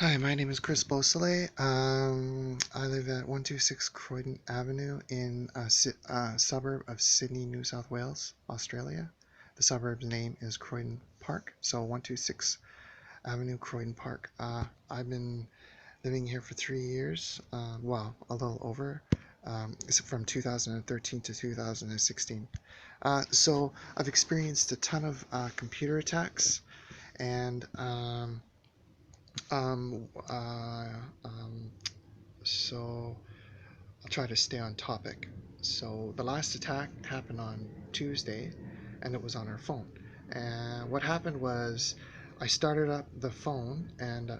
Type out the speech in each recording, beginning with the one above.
Hi, my name is Chris Beausoleil. I live at 126 Croydon Avenue in a suburb of Sydney, New South Wales, Australia. The suburb's name is Croydon Park, so 126 Avenue, Croydon Park. I've been living here for 3 years, well, a little over. It's from 2013 to 2016. So I've experienced a ton of computer attacks and um, uh, um, so I'll try to stay on topic. So the last attack happened on Tuesday, and it was on our phone. And what happened was, I started up the phone, and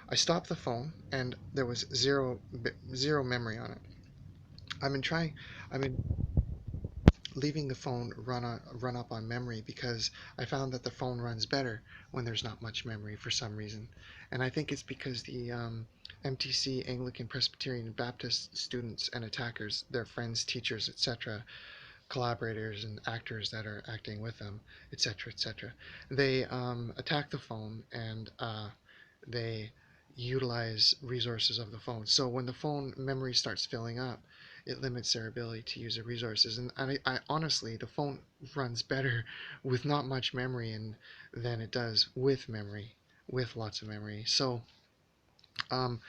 I stopped the phone, and there was zero memory on it. I've been trying. I've been leaving the phone run up on memory because I found that the phone runs better when there's not much memory for some reason, and I think it's because the MTC, Anglican, Presbyterian, Baptist students and attackers, their friends, teachers, etc., collaborators and actors that are acting with them, etc., etc., they attack the phone and they utilize resources of the phone. So when the phone memory starts filling up, it limits their ability to use the resources. And I honestly, the phone runs better with not much memory than it does with memory, with lots of memory. So um,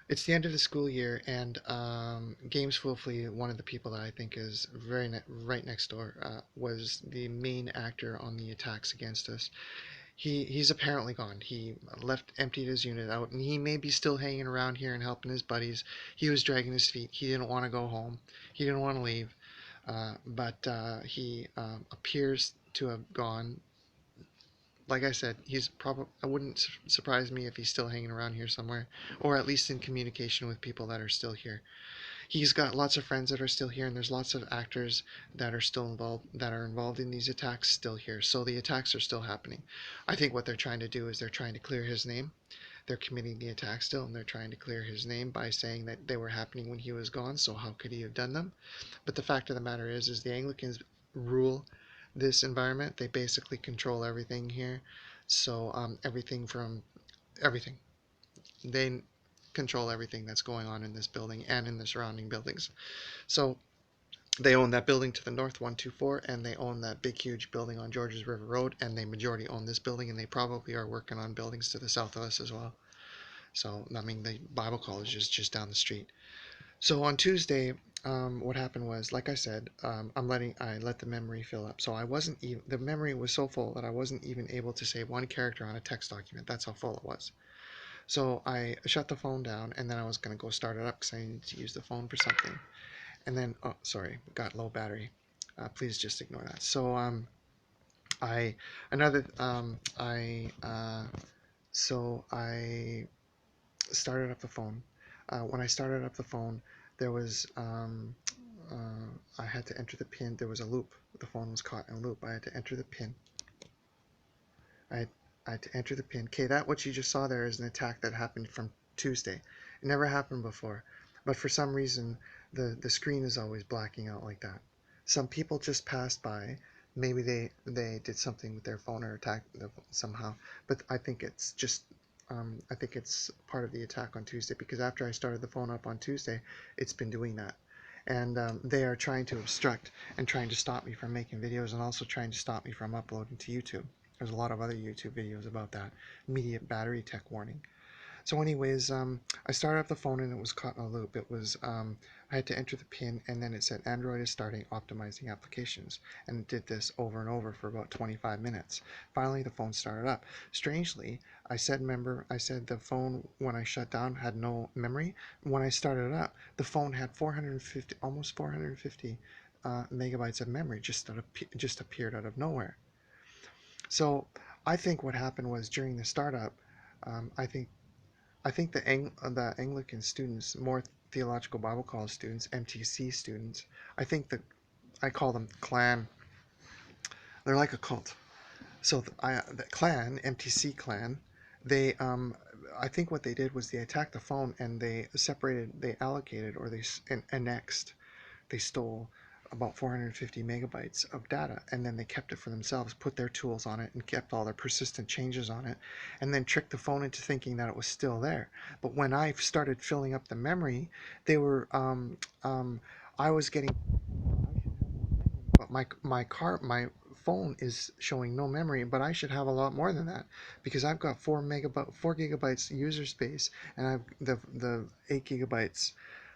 it's the end of the school year, and Games Wolfley, one of the people that I think is right next door, was the main actor on the attacks against us. He's apparently gone. He emptied his unit out, and he may be still hanging around here and helping his buddies. He was dragging his feet. He didn't want to go home. He didn't want to leave, but he appears to have gone. Like I said, he's probably. I wouldn't surprise me if he's still hanging around here somewhere, or at least in communication with people that are still here. He's got lots of friends that are still here, and there's lots of actors that are still involved in these attacks still here. So the attacks are still happening. I think what they're trying to do is they're trying to clear his name. They're committing the attack still, and they're trying to clear his name by saying that they were happening when he was gone. So how could he have done them? But the fact of the matter is the Anglicans rule this environment. They basically control everything here. So everything from everything. They control everything that's going on in this building and in the surrounding buildings. So they own that building to the north, 124, and they own that big, huge building on Georges River Road, and they majority own this building, and they probably are working on buildings to the south of us as well. So, I mean, the Bible college is just down the street. So on Tuesday, what happened was, like I said, I let the memory fill up. So I wasn't even, the memory was so full that I wasn't even able to say one character on a text document. That's how full it was. So I shut the phone down, and then I was going to go start it up because I needed to use the phone for something. And then, oh, sorry, got low battery. Please just ignore that. So I another I started up the phone. When I started up the phone, there was I had to enter the pin. There was a loop. The phone was caught in a loop. I had to enter the pin. I had, I had to enter the pin. Okay, that what you just saw there is an attack that happened from Tuesday. It never happened before, but for some reason the screen is always blacking out like that. Some people just passed by. Maybe they did something with their phone or attacked somehow. But I think it's part of the attack on Tuesday because after I started the phone up on Tuesday, it's been doing that. And they are trying to obstruct and trying to stop me from making videos and also trying to stop me from uploading to YouTube. There's a lot of other YouTube videos about that. Immediate battery tech warning. So anyways, I started up the phone and it was caught in a loop. It was, I had to enter the PIN and then it said Android is starting optimizing applications. And it did this over and over for about 25 minutes. Finally, the phone started up. Strangely, I said the phone when I shut down had no memory. When I started it up, the phone had 450, almost 450 megabytes of memory just appeared out of nowhere. So I think what happened was during the startup, I think the Anglican students, more theological Bible college students, MTC students, I think that I call them clan. They're like a cult. So the clan, MTC clan, they I think what they did was they attacked the phone and they allocated, or they annexed, they stole about 450 megabytes of data, and then they kept it for themselves, put their tools on it, and kept all their persistent changes on it, and then tricked the phone into thinking that it was still there. But when I started filling up the memory, they were I was getting, but my phone is showing no memory, but I should have a lot more than that because I've got 4 gigabytes user space, and I've the 8 gigabytes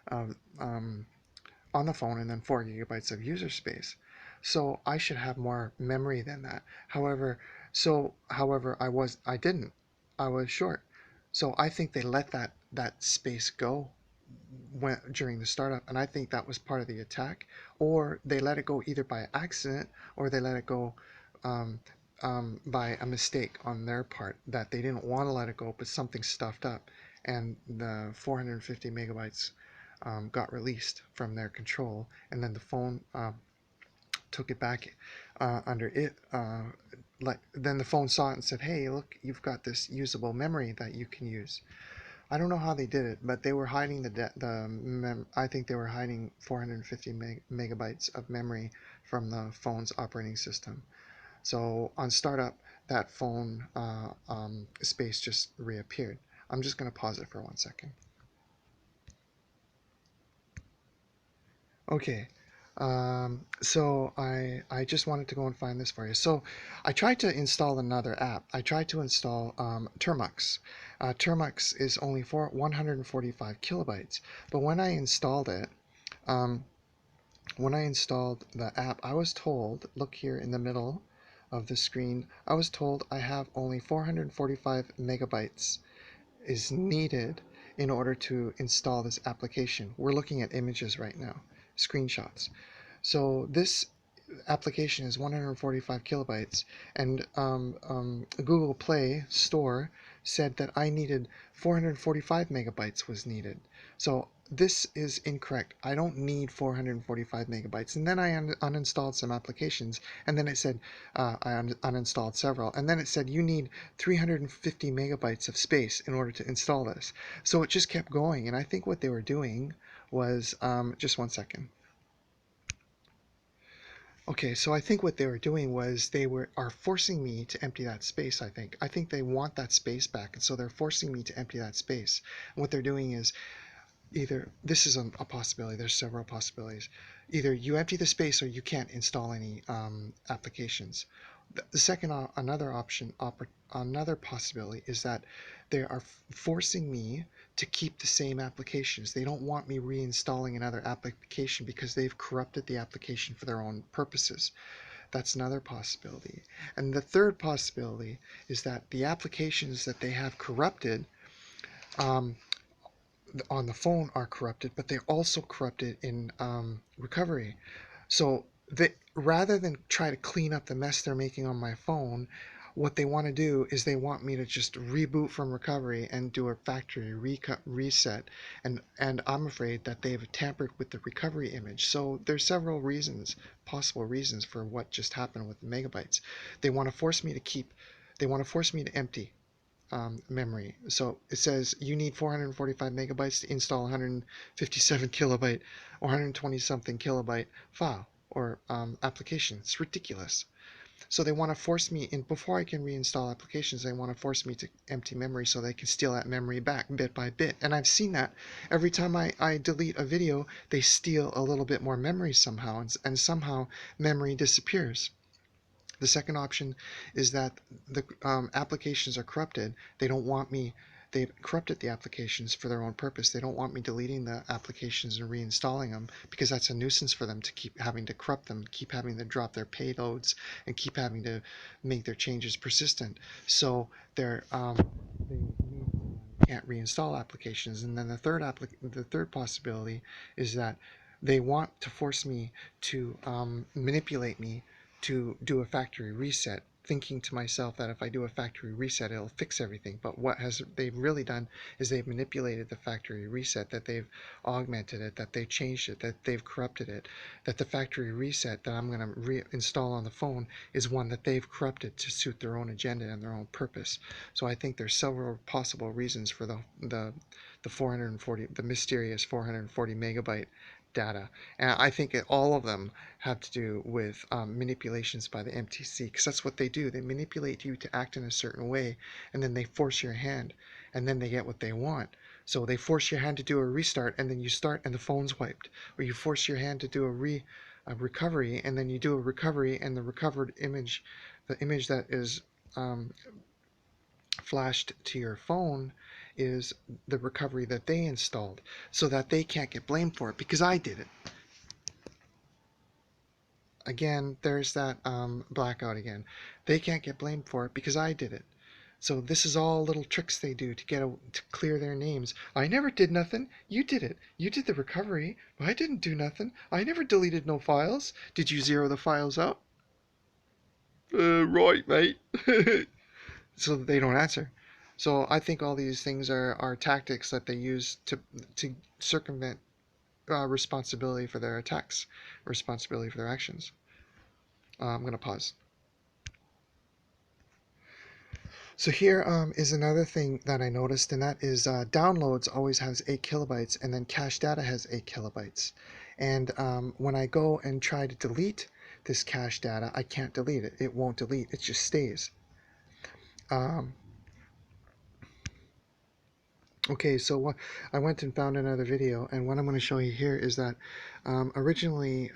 of on the phone, and then 4 gigabytes of user space. So I should have more memory than that. However, I didn't. I was short. So I think they let that space go during the startup, and I think that was part of the attack, or they let it go either by accident or they let it go um, by a mistake on their part, that they didn't want to let it go, but something stuffed up, and the 450 megabytes got released from their control, and then the phone took it back under it. Then the phone saw it and said, "Hey, look, you've got this usable memory that you can use." I don't know how they did it, but they were hiding I think they were hiding 450 megabytes of memory from the phone's operating system. So on startup, that phone space just reappeared. I'm just going to pause it for 1 second. Okay. So I just wanted to go and find this for you. So I tried to install another app. I tried to install Termux. Termux is only for 145 kilobytes. But um, when I installed the app, I was told, look here in the middle of the screen, I was told I have only 445 megabytes is needed in order to install this application. We're looking at images right now, screenshots. So this application is 145 kilobytes, and Google Play Store said that I needed 445 megabytes was needed. So this is incorrect. I don't need 445 megabytes. And then I uninstalled some applications, and then it said uninstalled several, and then it said you need 350 megabytes of space in order to install this. So it just kept going, and I think what they were doing was just 1 second. Okay, so I think what they were doing was are forcing me to empty that space, I think they want that space back, and so they're forcing me to empty that space. And what they're doing is either this is a possibility, there's several possibilities. Either you empty the space or you can't install any applications. The second, another possibility is that they are forcing me to keep the same applications. They don't want me reinstalling another application because they've corrupted the application for their own purposes. That's another possibility. And the third possibility is that the applications that they have corrupted um, on the phone are corrupted, but they're also corrupted in recovery. So rather than try to clean up the mess they're making on my phone, what they want to do is they want me to just reboot from recovery and do a factory reset, and I'm afraid that they've tampered with the recovery image. So there's several possible reasons for what just happened with the megabytes. They want to force me to empty memory. So it says you need 445 megabytes to install 157 kilobyte or 120 something kilobyte file or application. It's ridiculous. So they want to force me in before I can reinstall applications. They want to force me to empty memory so they can steal that memory back bit by bit. And I've seen that every time I delete a video, they steal a little bit more memory somehow, and somehow memory disappears. The second option is that the applications are corrupted. They don't want me, they've corrupted the applications for their own purpose. They don't want me deleting the applications and reinstalling them because that's a nuisance for them to keep having to corrupt them, keep having to drop their payloads, and keep having to make their changes persistent. So they can't reinstall applications. And then the third possibility is that they want to force me to manipulate me to do a factory reset, thinking to myself that if I do a factory reset, it'll fix everything. But what they've really done is they've manipulated the factory reset, that they've augmented it, that they've changed it, that they've corrupted it, that the factory reset that I'm going to reinstall on the phone is one that they've corrupted to suit their own agenda and their own purpose. So I think there's several possible reasons for the 440, the mysterious 440 megabyte data. And I think all of them have to do with manipulations by the MTC, because that's what they do. They manipulate you to act in a certain way, and then they force your hand, and then they get what they want. So they force your hand to do a restart, and then you start and the phone's wiped. Or you force your hand to do a recovery, and then you do a recovery, and the recovered image, the image that is flashed to your phone, is the recovery that they installed, so that they can't get blamed for it because I did it. Again, there's that blackout again. They can't get blamed for it because I did it. So this is all little tricks they do to clear their names. I never did nothing. You did it. You did the recovery. I didn't do nothing. I never deleted no files. Did you zero the files out? Right, mate. So that they don't answer. So I think all these things are tactics that they use to circumvent responsibility for their attacks, responsibility for their actions. I'm going to pause. So here is another thing that I noticed, and that is downloads always has 8 kilobytes, and then cache data has 8 kilobytes. And when I go and try to delete this cache data, I can't delete it. It won't delete. It just stays. Okay, so I went and found another video, and what I'm going to show you here is that originally,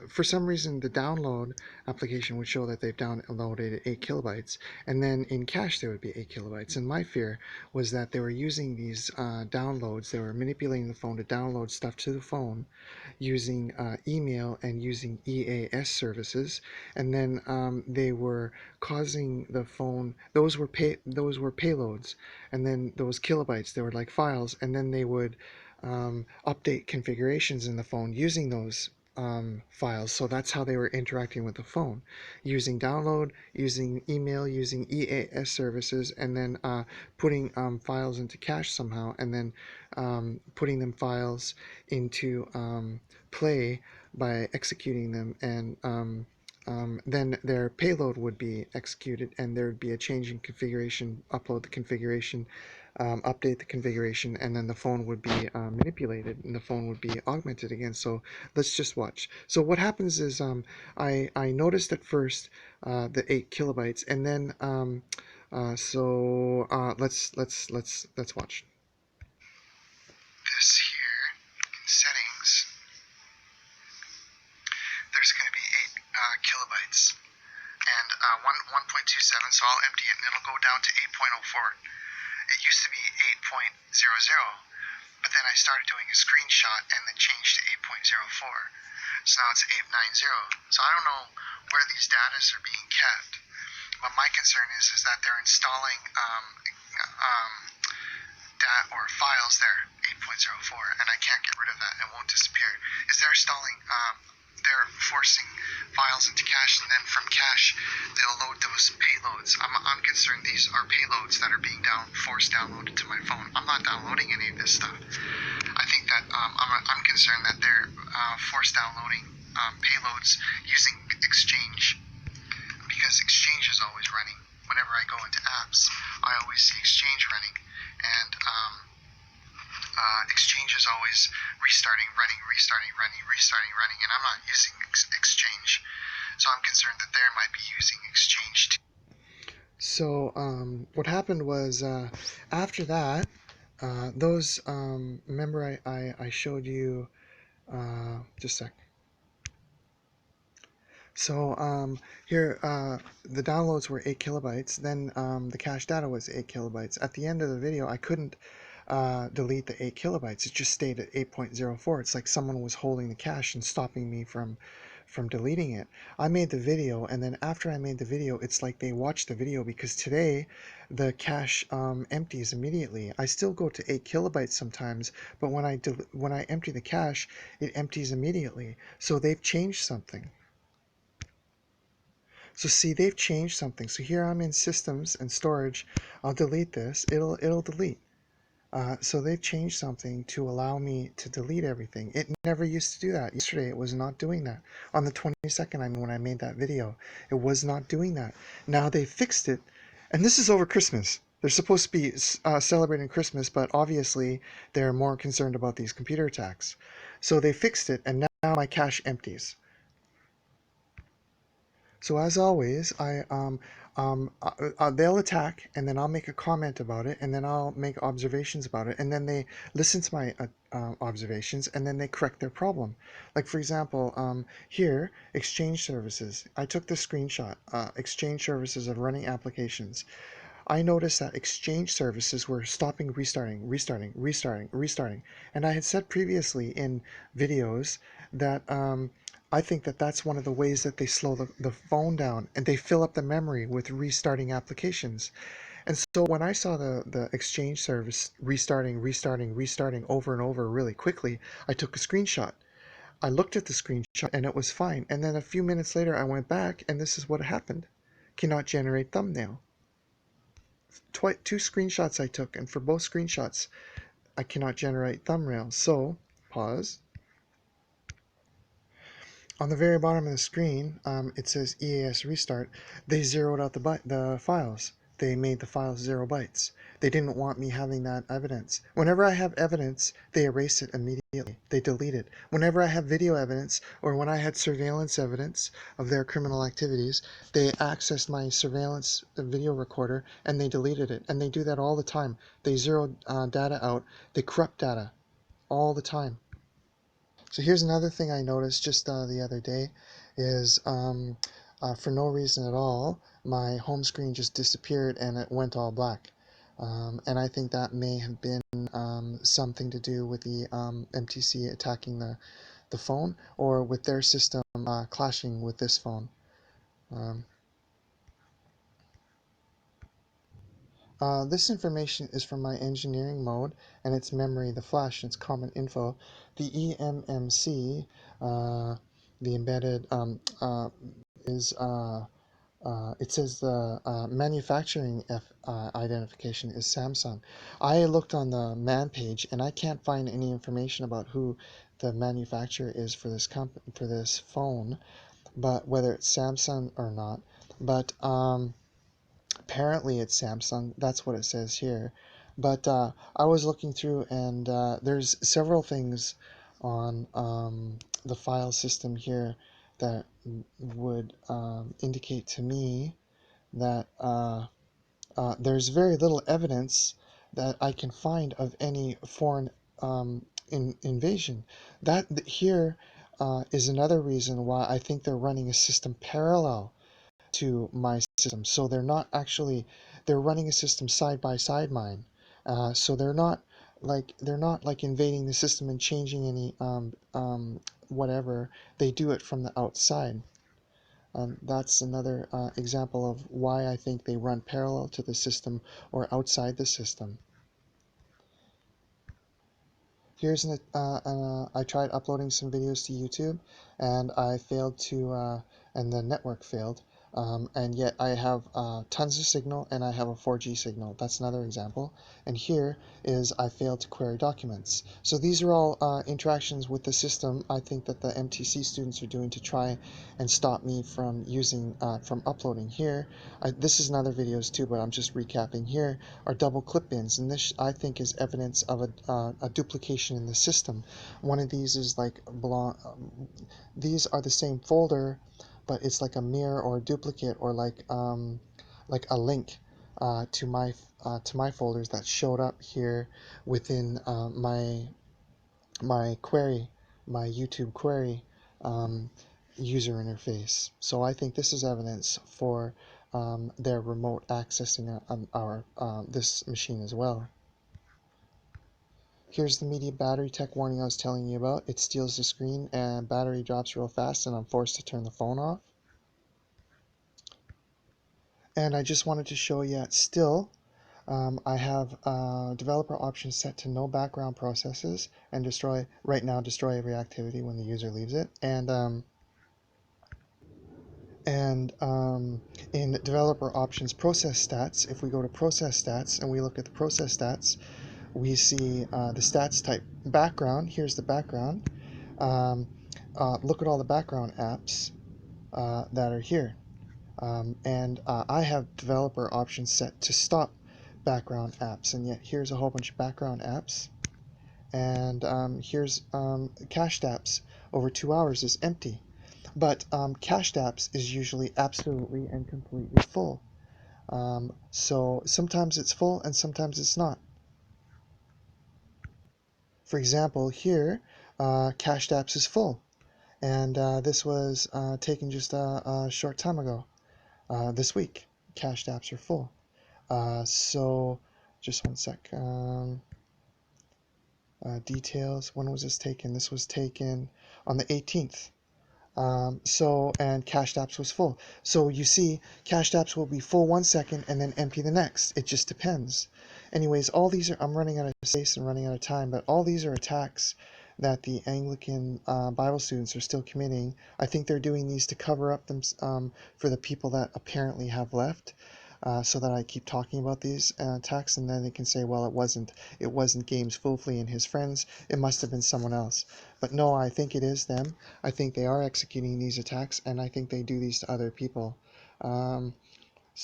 for some reason, the download application would show that they've downloaded 8 kilobytes, and then in cache there would be 8 kilobytes. And my fear was that they were using these downloads, they were manipulating the phone to download stuff to the phone using email and using EAS services, and then they were causing the phone, those were payloads, and then those kilobytes, they were like files, and then they would update configurations in the phone using those files. So that's how they were interacting with the phone, using download, using email, using EAS services, and then putting files into cache somehow, and then putting them files into play by executing them, and then their payload would be executed, and there would be a change in configuration, upload the configuration, update the configuration, and then the phone would be manipulated, and the phone would be augmented again. So let's just watch. So what happens is I noticed at first the 8 kilobytes, and then let's watch. This here in settings, there's going to be 8 kilobytes, and 1.27, so I'll empty it, and it'll go down to 8.04. It used to be 8.00, but then I started doing a screenshot and then changed to 8.04. So now it's 8.90. So I don't know where these data are being kept, but my concern is that they're installing data or files there, 8.04, and I can't get rid of that. It won't disappear. Is they're installing they're forcing files into cache, and then from cache they'll load those payloads. I'm concerned these are payloads that are being forced downloaded to my phone. I'm not downloading any of this stuff. I think that I'm concerned that they're forced downloading payloads using Exchange, because Exchange is always running. Whenever I go into apps, I always see Exchange running, and Exchange is always restarting, running, and I'm not using Exchange, so I'm concerned that they might be using Exchange too. So what happened was after that, those remember I showed you just a sec. So here the downloads were 8 kilobytes, then the cache data was 8 kilobytes. At the end of the video, I couldn't delete the 8 kilobytes. It just stayed at 8.04. It's like someone was holding the cache and stopping me from deleting it. I made the video, and then after I made the video, it's like they watched the video, because today the cache empties immediately. I still go to 8 kilobytes sometimes, but when I empty the cache, it empties immediately. So they've changed something. So see, they've changed something. So here I'm in systems and storage. I'll delete this. It'll delete. So they've changed something to allow me to delete everything. It never used to do that. Yesterday it was not doing that. On the 22nd, when I made that video, it was not doing that. Now they fixed it, and this is over Christmas. They're supposed to be celebrating Christmas, but obviously they're more concerned about these computer attacks. So they fixed it, and now my cache empties. So as always, they'll attack, and then I'll make a comment about it, and then I'll make observations about it, and then they listen to my observations, and then they correct their problem. Like for example, here, exchange services. I took the screenshot. Exchange services of running applications. I noticed that exchange services were stopping, restarting, restarting, restarting, restarting. And I had said previously in videos that I think that that's one of the ways that they slow the phone down, and they fill up the memory with restarting applications. And so when I saw the exchange service restarting, restarting, restarting over and over really quickly, I took a screenshot. I looked at the screenshot and it was fine. And then a few minutes later, I went back and this is what happened. Cannot generate thumbnail. Two screenshots I took, and for both screenshots, I cannot generate thumbnails. So, pause. On the very bottom of the screen, it says EAS restart. They zeroed out the files. They made the files 0 bytes. They didn't want me having that evidence. Whenever I have evidence, they erase it immediately. They delete it. Whenever I have video evidence, or when I had surveillance evidence of their criminal activities, they accessed my surveillance video recorder and they deleted it. And they do that all the time. They zero data out. They corrupt data all the time. So here's another thing I noticed just the other day is for no reason at all, my home screen just disappeared and it went all black. And I think that may have been something to do with the MTC attacking the phone, or with their system clashing with this phone. Um, this information is from my engineering mode, and its memory, the flash, and its common info. The EMMC, the embedded, is it says the manufacturing identification is Samsung. I looked on the man page and I can't find any information about who the manufacturer is for this phone, but whether it's Samsung or not. But apparently it's Samsung. That's what it says here. But I was looking through, and there's several things on the file system here that would indicate to me that there's very little evidence that I can find of any foreign invasion. That here is another reason why I think they're running a system parallel to my system. So they're running a system side by side mine. So they're not like invading the system and changing any whatever. They do it from the outside. That's another example of why I think they run parallel to the system or outside the system. I tried uploading some videos to YouTube, and I failed and the network failed. And yet I have tons of signal, and I have a 4G signal. That's another example. And here is I failed to query documents. So these are all interactions with the system I think that the MTC students are doing to try and stop me from from uploading. This is another videos too, but I'm just recapping. Here are double clip bins, and this I think is evidence of a duplication in the system. One of these is these are the same folder, but it's like a mirror or a duplicate, or like a link to my folders that showed up here within my query, my YouTube query user interface. So I think this is evidence for their remote accessing this machine as well. Here's the media battery tech warning I was telling you about. It steals the screen and battery drops real fast, and I'm forced to turn the phone off. And I just wanted to show you still I have developer options set to no background processes, and destroy every activity when the user leaves it. And in developer options process stats, if we go to process stats and we look at the process stats, we see the stats type background. Here's the background. Look at all the background apps that are here. And I have developer options set to stop background apps, and yet here's a whole bunch of background apps. and here's Cash Apps over 2 hours is empty. But Cash Apps is usually absolutely and completely full. So sometimes it's full and sometimes it's not. For example, here, Cash Apps is full, and this was taken just a short time ago. This week, Cash Apps are full. So, just one sec. Details. When was this taken? This was taken on the 18th. And Cash Apps was full. So you see, Cash Apps will be full 1 second and then empty the next. It just depends. Anyways, all these are, I'm running out of space and running out of time, but all these are attacks that the Anglican Bible students are still committing. I think they're doing these to cover up them for the people that apparently have left. So that I keep talking about these attacks, and then they can say, well, it wasn't James Foofley and his friends, it must have been someone else. But no, I think it is them. I think they are executing these attacks, and I think they do these to other people. And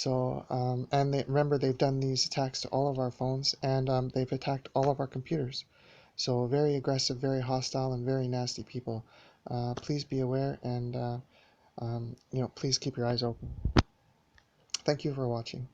remember, they've done these attacks to all of our phones, and they've attacked all of our computers. So very aggressive, very hostile, and very nasty people. Please be aware, and please keep your eyes open. Thank you for watching.